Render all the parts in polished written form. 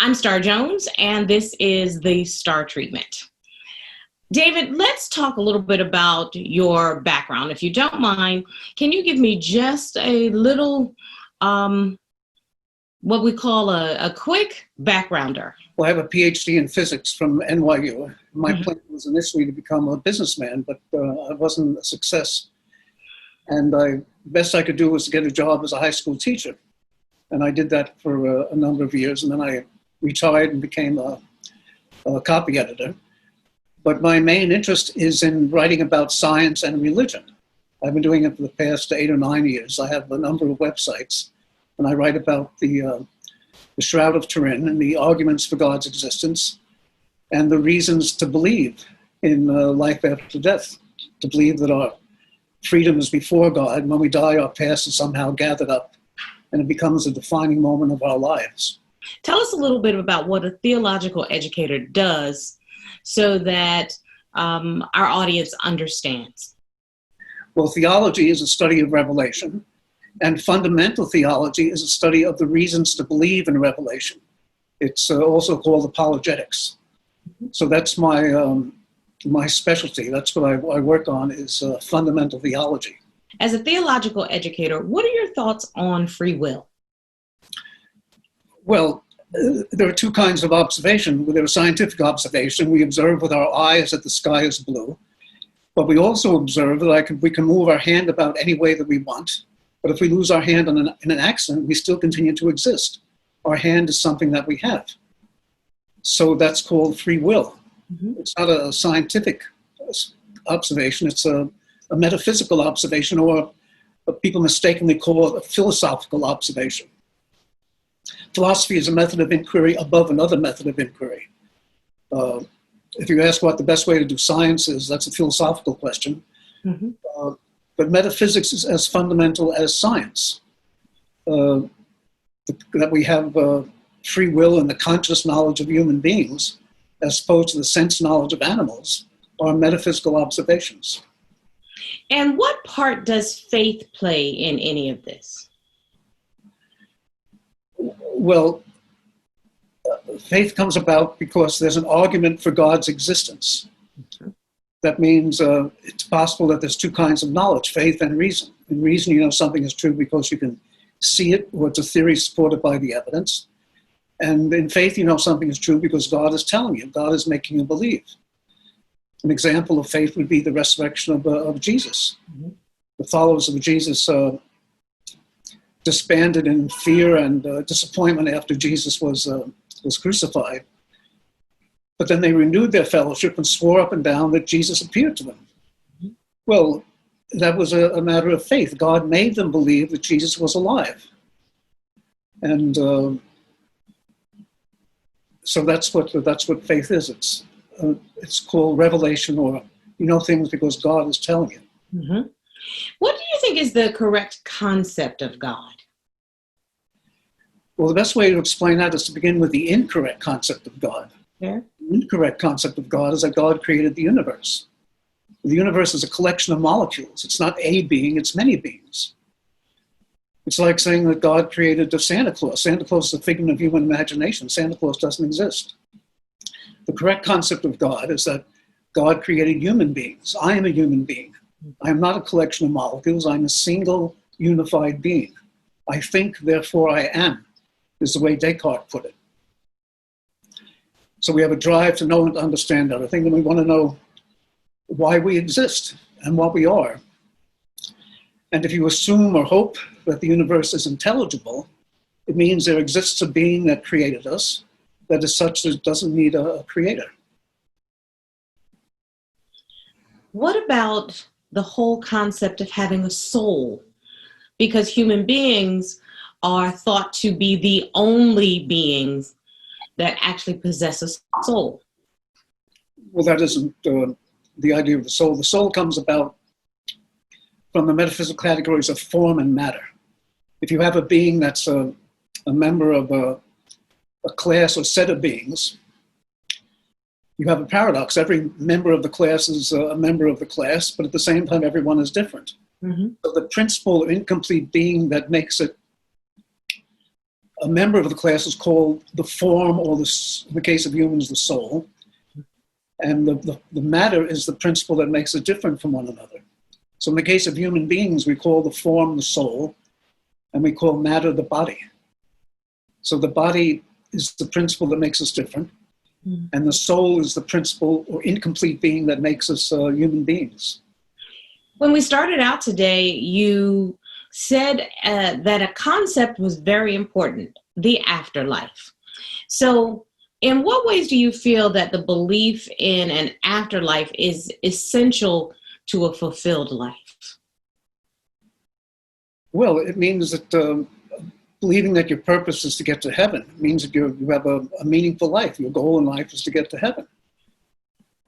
I'm Star Jones, and this is the Star Treatment. David, let's talk a little bit about your background. If you don't mind, can you give me just a little, what we call a quick backgrounder? Well, I have a PhD in physics from NYU. My plan was initially to become a businessman, but I wasn't a success. And the best I could do was to get a job as a high school teacher. And I did that for a number of years, and then I retired and became a copy editor. But my main interest is in writing about science and religion. I've been doing it for the past 8 or 9 years. I have a number of websites, and I write about the Shroud of Turin and the arguments for God's existence and the reasons to believe in life after death, to believe that our freedom is before God, and when we die, our past is somehow gathered up, and it becomes a defining moment of our lives. Tell us a little bit about what a theological educator does so that our audience understands. Well, theology is a study of revelation, and fundamental theology is a study of the reasons to believe in revelation. It's also called apologetics. So that's my specialty. That's what I work on, is fundamental theology. As a theological educator, what are your thoughts on free will? Well, there are two kinds of observation. There's scientific observation. We observe with our eyes that the sky is blue. But we also observe that we can move our hand about any way that we want. But if we lose our hand in an accident, we still continue to exist. Our hand is something that we have. So that's called free will. It's not a scientific observation. It's a metaphysical observation, or what people mistakenly call a philosophical observation. Philosophy is a method of inquiry above another method of inquiry. If you ask what the best way to do science is, that's a philosophical question. But metaphysics is as fundamental as science. That we have free will and the conscious knowledge of human beings, as opposed to the sense knowledge of animals, are metaphysical observations. And what part does faith play in any of this? Well, faith comes about because there's an argument for God's existence. That means it's possible that there's two kinds of knowledge, faith and reason. In reason, you know something is true because you can see it, or it's a theory supported by the evidence. And in faith, you know something is true because God is telling you, God is making you believe. An example of faith would be the resurrection of Jesus. The followers of Jesus disbanded in fear and disappointment after Jesus was crucified. But then they renewed their fellowship and swore up and down that Jesus appeared to them. Well, that was a matter of faith. God made them believe that Jesus was alive. And so that's what faith is. It's called revelation, or you know things because God is telling you. What do you think is the correct concept of God? Well, the best way to explain that is to begin with the incorrect concept of God. Yeah. The incorrect concept of God is that God created the universe. The universe is a collection of molecules. It's not a being, it's many beings. It's like saying that God created Santa Claus. Santa Claus is a figment of human imagination. Santa Claus doesn't exist. The correct concept of God is that God created human beings. I am a human being. I am not a collection of molecules. I'm a single, unified being. I think, therefore I am, is the way Descartes put it. So we have a drive to know and to understand everything, and we want to know why we exist and what we are. And if you assume or hope that the universe is intelligible, it means there exists a being that created us that is such that it doesn't need a creator. What about the whole concept of having a soul? Because human beings are thought to be the only beings that actually possess a soul. Well, that isn't the idea of the soul. The soul comes about from the metaphysical categories of form and matter. If you have a being that's a member of a class or set of beings, you have a paradox. Every member of the class is a member of the class, but at the same time, everyone is different. So the principle of incomplete being that makes it a member of the class is called the form, or in the case of humans, the soul. And the matter is the principle that makes it different from one another. So in the case of human beings, we call the form the soul, and we call matter the body. So the body is the principle that makes us different, and the soul is the principle or incomplete being that makes us human beings. When we started out today, you said that a concept was very important, the afterlife. So in what ways do you feel that the belief in an afterlife is essential to a fulfilled life? Well, it means that believing that your purpose is to get to heaven. It means that you have a meaningful life. Your goal in life is to get to heaven.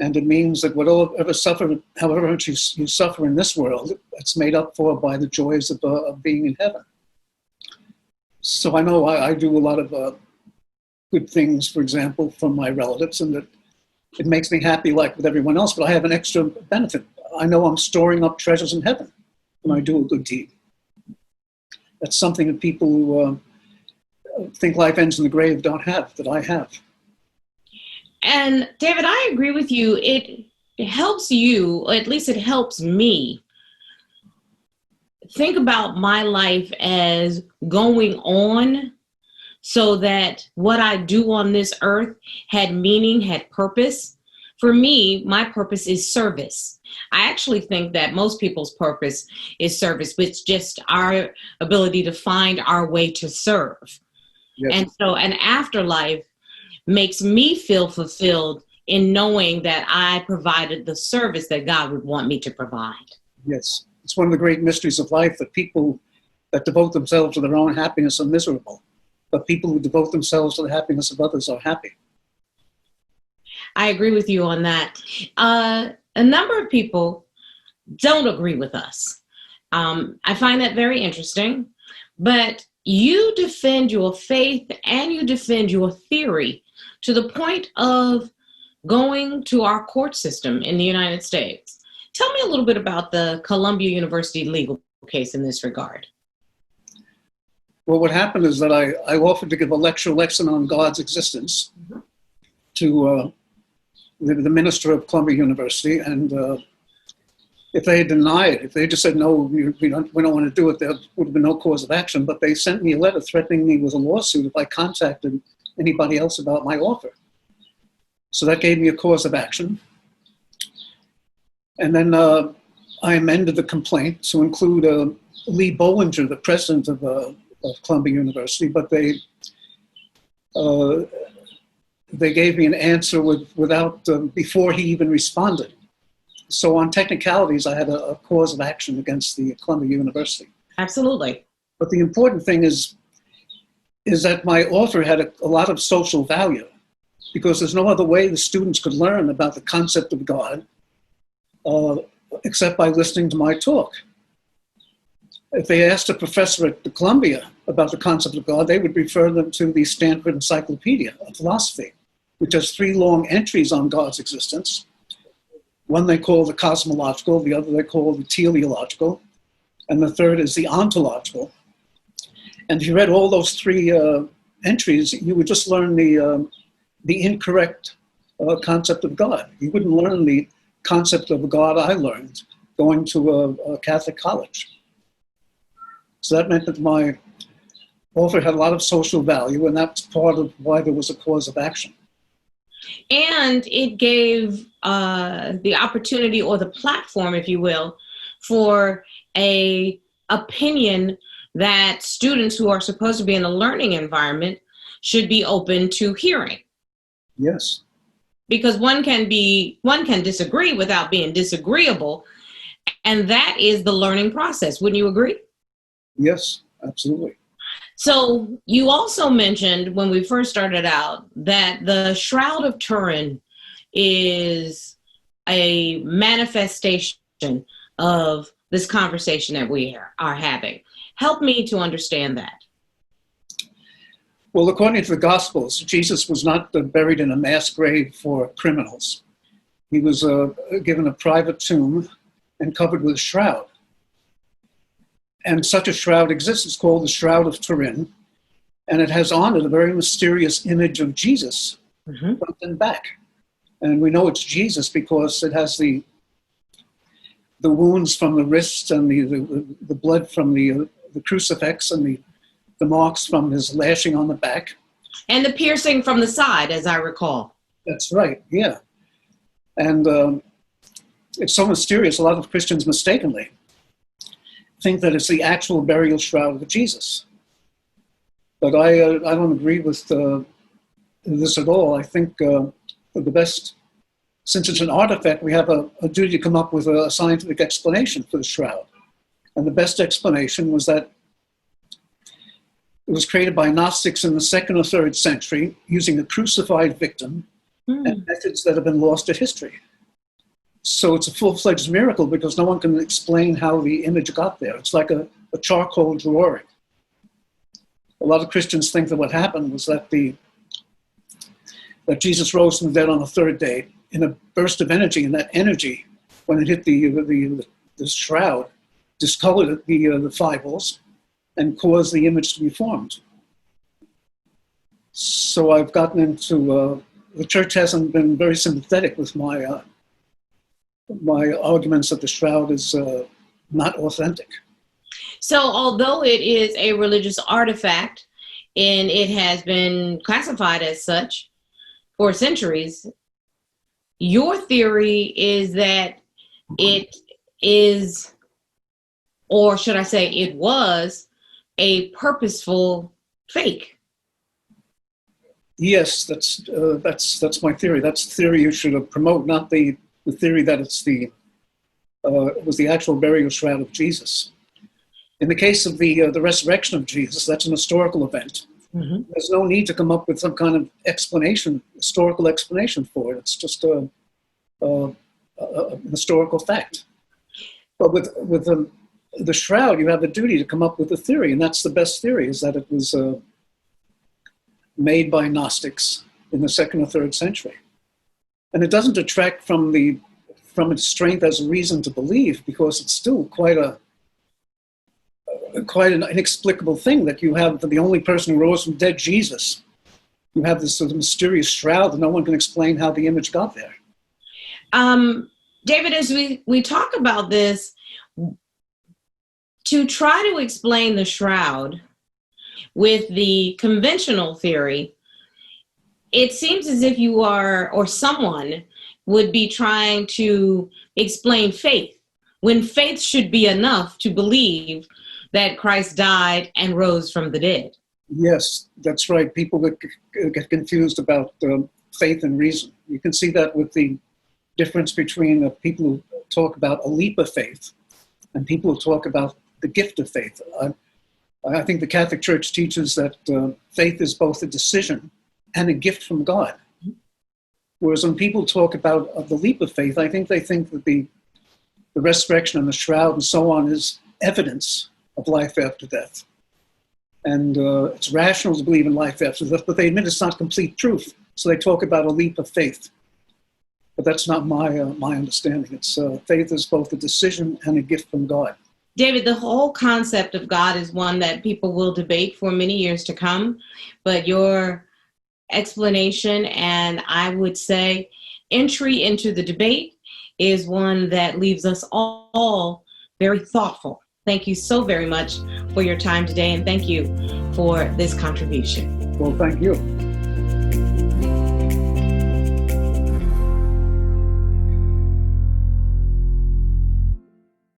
And it means that however much you suffer in this world, it's made up for by the joys of being in heaven. So I know I do a lot of good things, for example, from my relatives, and that it makes me happy like with everyone else, but I have an extra benefit. I know I'm storing up treasures in heaven when I do a good deed. That's something that people who think life ends in the grave don't have, that I have. And David, I agree with you. It helps you, or at least it helps me, think about my life as going on so that what I do on this earth had meaning, had purpose. For me, my purpose is service. I actually think that most people's purpose is service, but it's just our ability to find our way to serve. Yes. And so an afterlife makes me feel fulfilled in knowing that I provided the service that God would want me to provide. Yes, it's one of the great mysteries of life, that people that devote themselves to their own happiness are miserable, but people who devote themselves to the happiness of others are happy. I agree with you on that. A number of people don't agree with us. I find that very interesting, but you defend your faith and you defend your theory to the point of going to our court system in the United States. Tell me a little bit about the Columbia University legal case in this regard. Well, what happened is that I offered to give a lesson on God's existence to the minister of Columbia University, and if they had denied, if they just said, no, we don't want to do it, there would have been no cause of action, but they sent me a letter threatening me with a lawsuit if I contacted anybody else about my offer. So that gave me a cause of action. And then I amended the complaint to include Lee Bollinger, the president of Columbia University, but they gave me an answer without before he even responded. So on technicalities, I had a cause of action against the Columbia University. Absolutely. But the important thing is that my offer had a lot of social value, because there's no other way the students could learn about the concept of God except by listening to my talk. If they asked a professor at the Columbia about the concept of God, they would refer them to the Stanford Encyclopedia of Philosophy, which has 3 long entries on God's existence. One they call the cosmological, the other they call the teleological, and the third is the ontological. And if you read all those 3 entries, you would just learn the incorrect concept of God. You wouldn't learn the concept of God I learned going to a Catholic college. So that meant that my offer had a lot of social value, and that's part of why there was a cause of action. And it gave the opportunity, or the platform, if you will, for a opinion that students who are supposed to be in a learning environment should be open to hearing. Yes. Because one can disagree without being disagreeable, and that is the learning process. Wouldn't you agree? Yes, absolutely. So you also mentioned when we first started out that the Shroud of Turin is a manifestation of this conversation that we are having. Help me to understand that. Well, according to the Gospels, Jesus was not buried in a mass grave for criminals. He was given a private tomb and covered with a shroud. And such a shroud exists. It's called the Shroud of Turin. And it has on it a very mysterious image of Jesus, Mm-hmm. front and back. And we know it's Jesus because it has the wounds from the wrists and the blood from the crucifix and the marks from his lashing on the back. And the piercing from the side, as I recall. That's right, yeah. And it's so mysterious, a lot of Christians mistakenly think that it's the actual burial shroud of Jesus. But I don't agree with this at all. I think the best, since it's an artifact, we have a duty to come up with a scientific explanation for the shroud. And the best explanation was that it was created by Gnostics in the 2nd or 3rd century using a crucified victim and methods that have been lost to history. So it's a full-fledged miracle because no one can explain how the image got there. It's like a charcoal drawing. A lot of Christians think that what happened was that that Jesus rose from the dead on the 3rd day in a burst of energy, and that energy, when it hit the shroud, discolored the fibers and caused the image to be formed. So I've gotten into the church hasn't been very sympathetic with my arguments that the shroud is not authentic. So although it is a religious artifact and it has been classified as such for centuries, your theory is that it is, or should I say it was, a purposeful fake. Yes, that's my theory. That's the theory you should promote, not the theory that it was the actual burial shroud of Jesus. In the case of the resurrection of Jesus, that's an historical event. Mm-hmm. There's no need to come up with some kind of historical explanation for it. It's just a historical fact. But with the shroud, you have a duty to come up with a theory, and that's the best theory, is that it was made by Gnostics in the 2nd or 3rd century. And it doesn't detract from its strength as a reason to believe, because it's still quite an inexplicable thing that you have the only person who rose from dead, Jesus. You have this sort of mysterious shroud that no one can explain how the image got there. David, as we talk about this, to try to explain the shroud with the conventional theory, it seems as if you are, or someone would be trying to explain faith, when faith should be enough to believe that Christ died and rose from the dead. Yes, that's right. People get confused about faith and reason. You can see that with the difference between people who talk about a leap of faith and people who talk about the gift of faith. I think the Catholic Church teaches that faith is both a decision and a gift from God. Whereas when people talk about the leap of faith, I think they think that the resurrection and the shroud and so on is evidence of life after death. And it's rational to believe in life after death, but they admit it's not complete truth. So they talk about a leap of faith. But that's not my understanding. It's faith is both a decision and a gift from God. David, the whole concept of God is one that people will debate for many years to come, but your explanation, and I would say entry into the debate, is one that leaves us all very thoughtful. Thank you so very much for your time today, and thank you for this contribution. Well, thank you.